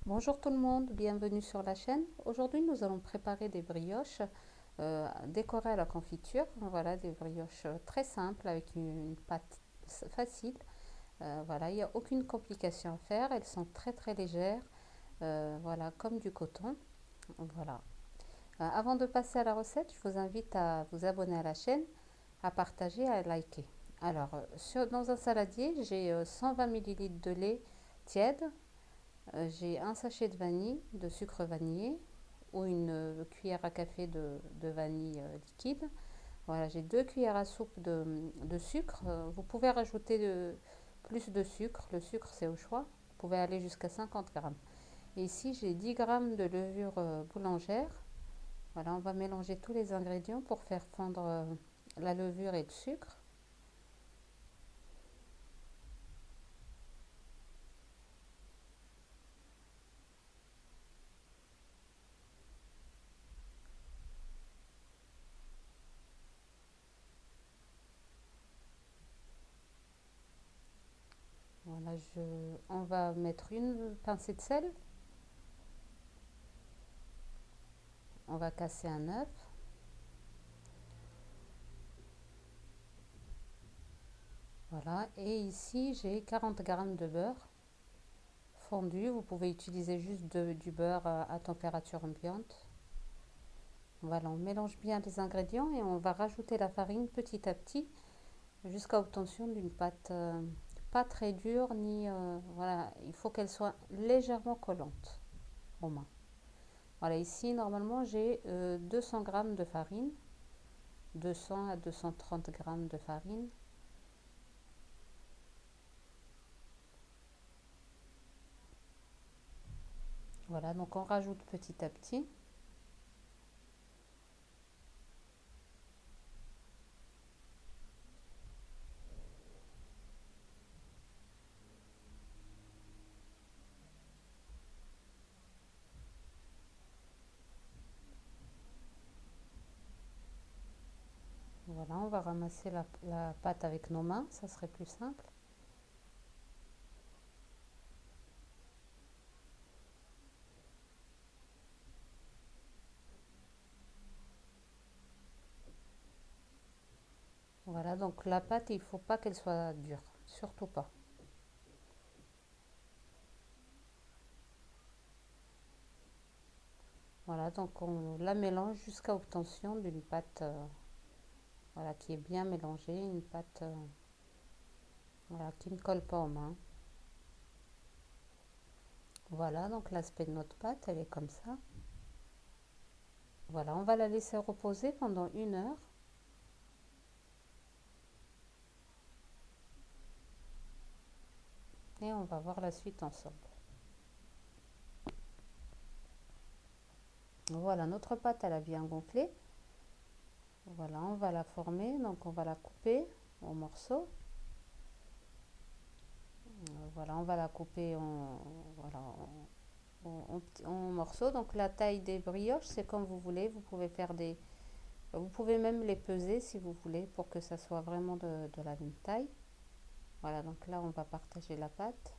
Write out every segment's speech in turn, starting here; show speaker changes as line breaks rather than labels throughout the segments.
Bonjour tout le monde, bienvenue sur la chaîne. Aujourd'hui, nous allons préparer des brioches décorées à la confiture. Voilà, des brioches très simples avec une pâte facile. Voilà, il n'y a aucune complication à faire. Elles sont très très légères, voilà, comme du coton. Voilà. Avant de passer à la recette, je vous invite à vous abonner à la chaîne, à partager, à liker. Alors, dans un saladier, j'ai 120 millilitres de lait tiède. J'ai un sachet de vanille, de sucre vanillé ou une cuillère à café de vanille liquide. Voilà, j'ai 2 cuillères à soupe de sucre. Vous pouvez rajouter plus de sucre. Le sucre, c'est au choix. Vous pouvez aller jusqu'à 50 grammes. Et ici, j'ai 10 grammes de levure boulangère. Voilà, on va mélanger tous les ingrédients pour faire fondre la levure et le sucre. Voilà, on va mettre une pincée de sel. On va casser un œuf. Voilà, et ici j'ai 40 grammes de beurre fondu. Vous pouvez utiliser juste du beurre à température ambiante. Voilà, on mélange bien les ingrédients et on va rajouter la farine petit à petit jusqu'à obtention d'une pâte pas très dure ni voilà, il faut qu'elle soit légèrement collante aux mains. Voilà, ici normalement j'ai 200 grammes de farine, 200 à 230 grammes de farine. Voilà, donc on rajoute petit à petit. Voilà, on va ramasser la pâte avec nos mains, ça serait plus simple. Voilà, donc la pâte, il ne faut pas qu'elle soit dure, surtout pas. Voilà, donc on la mélange jusqu'à obtention d'une pâte voilà, qui est bien mélangée, une pâte voilà, qui ne colle pas aux mains. Voilà, donc l'aspect de notre pâte, elle est comme ça. Voilà, on va la laisser reposer pendant 1 heure. Et on va voir la suite ensemble. Voilà, notre pâte, elle a bien gonflé. Voilà, on va la former, donc on va la couper en morceaux. Voilà, on va la couper voilà, en morceaux. Donc la taille des brioches, c'est comme vous voulez. Vous pouvez même les peser si vous voulez pour que ça soit vraiment de la même taille. Voilà, donc là on va partager la pâte.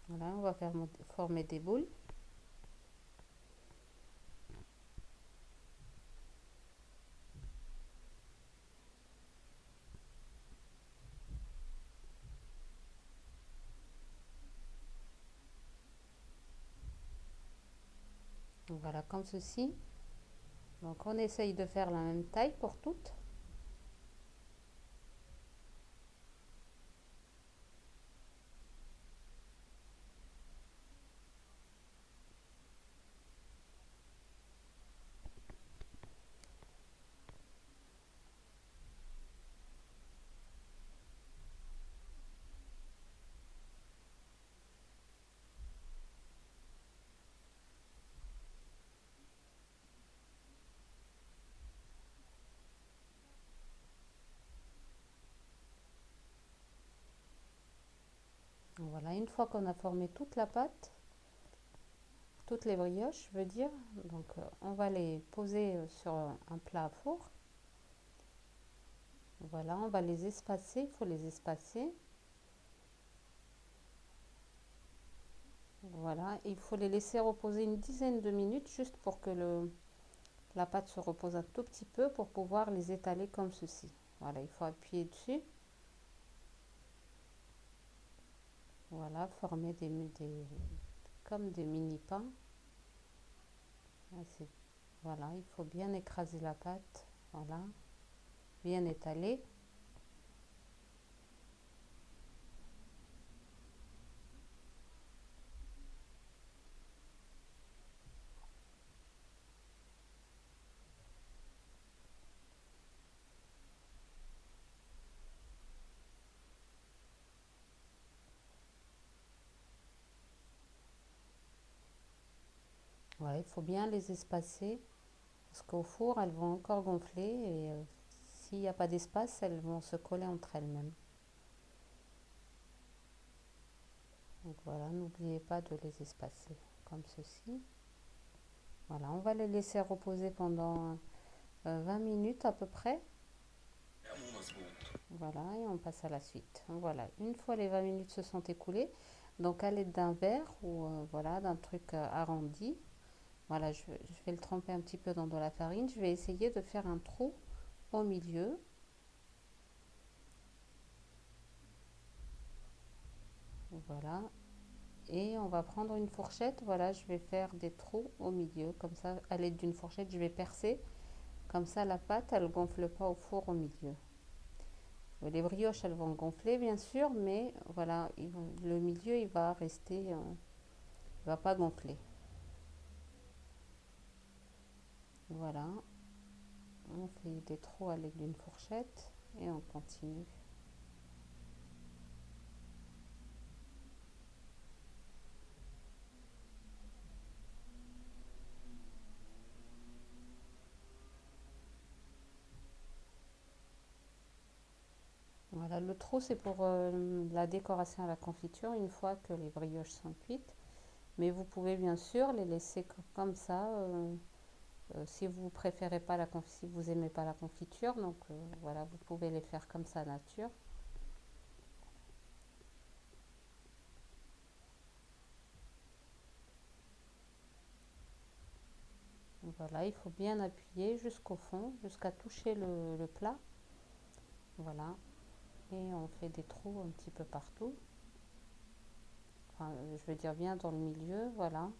Voilà, on va faire former des boules. Voilà, comme ceci. Donc on essaye de faire la même taille pour toutes. Voilà, une fois qu'on a formé toute la pâte, toutes les brioches, je veux dire, donc on va les poser sur un plat à four. Voilà, on va les espacer, il faut les espacer. Voilà, il faut les laisser reposer une dizaine de minutes juste pour que la pâte se repose un tout petit peu pour pouvoir les étaler comme ceci. Voilà, il faut appuyer dessus. Voilà, former comme des mini pains. Voilà, il faut bien écraser la pâte. Voilà, bien étaler. Ouais, il faut bien les espacer parce qu'au four, elles vont encore gonfler et s'il n'y a pas d'espace, elles vont se coller entre elles-mêmes. Donc voilà, n'oubliez pas de les espacer comme ceci. Voilà, on va les laisser reposer pendant 20 minutes à peu près. Voilà, et on passe à la suite. Voilà, une fois les 20 minutes se sont écoulées, donc à l'aide d'un verre ou voilà, d'un truc arrondi, voilà, je vais le tremper un petit peu dans de la farine. Je vais essayer de faire un trou au milieu. Voilà, et on va prendre une fourchette. Voilà, je vais faire des trous au milieu, comme ça, à l'aide d'une fourchette, je vais percer. Comme ça, la pâte, elle gonfle pas au four au milieu. Les brioches, elles vont gonfler, bien sûr, mais voilà, le milieu, il va rester, il va pas gonfler. Voilà, on fait des trous à l'aide d'une fourchette et on continue. Voilà, le trou, c'est pour la décoration à la confiture une fois que les brioches sont cuites. Mais vous pouvez bien sûr les laisser comme ça si vous préférez pas si vous aimez pas la confiture. Donc voilà, vous pouvez les faire comme ça nature. Voilà, il faut bien appuyer jusqu'au fond, jusqu'à toucher le plat. Voilà, et on fait des trous un petit peu partout. Enfin, je veux dire bien dans le milieu, voilà.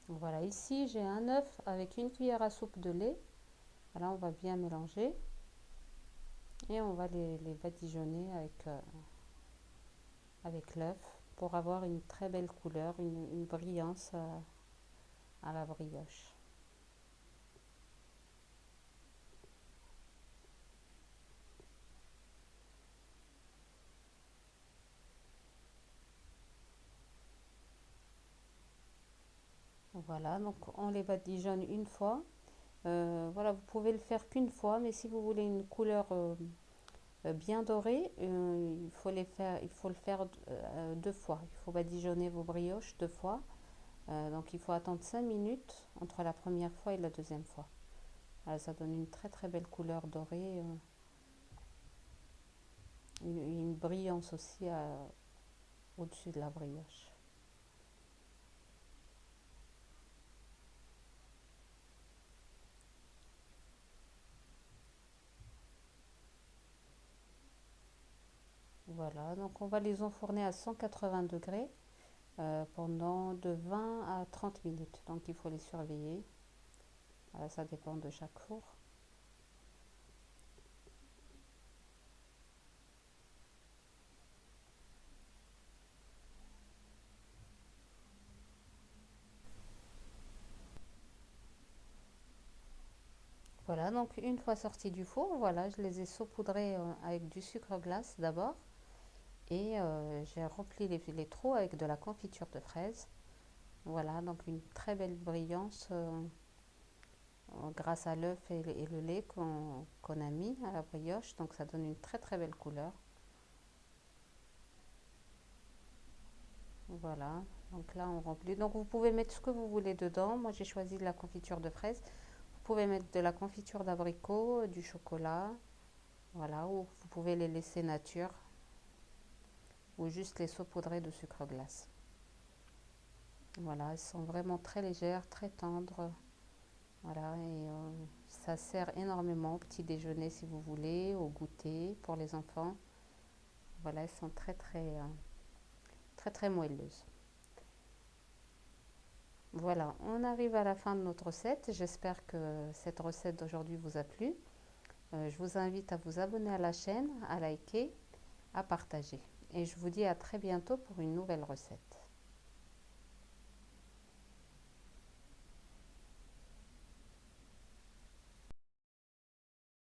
Voilà, ici j'ai un œuf avec une cuillère à soupe de lait. Voilà, on va bien mélanger et on va les badigeonner avec l'œuf pour avoir une très belle couleur, une brillance à la brioche. Voilà, donc on les badigeonne une fois. Voilà, vous pouvez le faire qu'une fois, mais si vous voulez une couleur bien dorée, il faut le faire deux fois. Il faut badigeonner vos brioches deux fois. Donc il faut attendre 5 minutes entre la première fois et la deuxième fois. Voilà, ça donne une très très belle couleur dorée, une brillance aussi au-dessus de la brioche. Voilà, donc on va les enfourner à 180 degrés pendant de 20 à 30 minutes. Donc il faut les surveiller. Voilà, ça dépend de chaque four. Voilà, donc une fois sortis du four, voilà, je les ai saupoudrés avec du sucre glace d'abord et j'ai rempli les trous avec de la confiture de fraises. Voilà, donc une très belle brillance grâce à l'œuf et le lait qu'on a mis à la brioche. Donc ça donne une très très belle couleur. Voilà. Donc là, on remplit. Donc vous pouvez mettre ce que vous voulez dedans. Moi, j'ai choisi de la confiture de fraises. Vous pouvez mettre de la confiture d'abricot, du chocolat. Voilà. Ou vous pouvez les laisser nature ou juste les saupoudrer de sucre glace. Voilà. Elles sont vraiment très légères, très tendres. Voilà. Et ça sert énormément au petit déjeuner si vous voulez, au goûter pour les enfants. Voilà. Elles sont très, très moelleuses. Voilà, on arrive à la fin de notre recette. J'espère que cette recette d'aujourd'hui vous a plu. Je vous invite à vous abonner à la chaîne, à liker, à partager. Et je vous dis à très bientôt pour une nouvelle recette.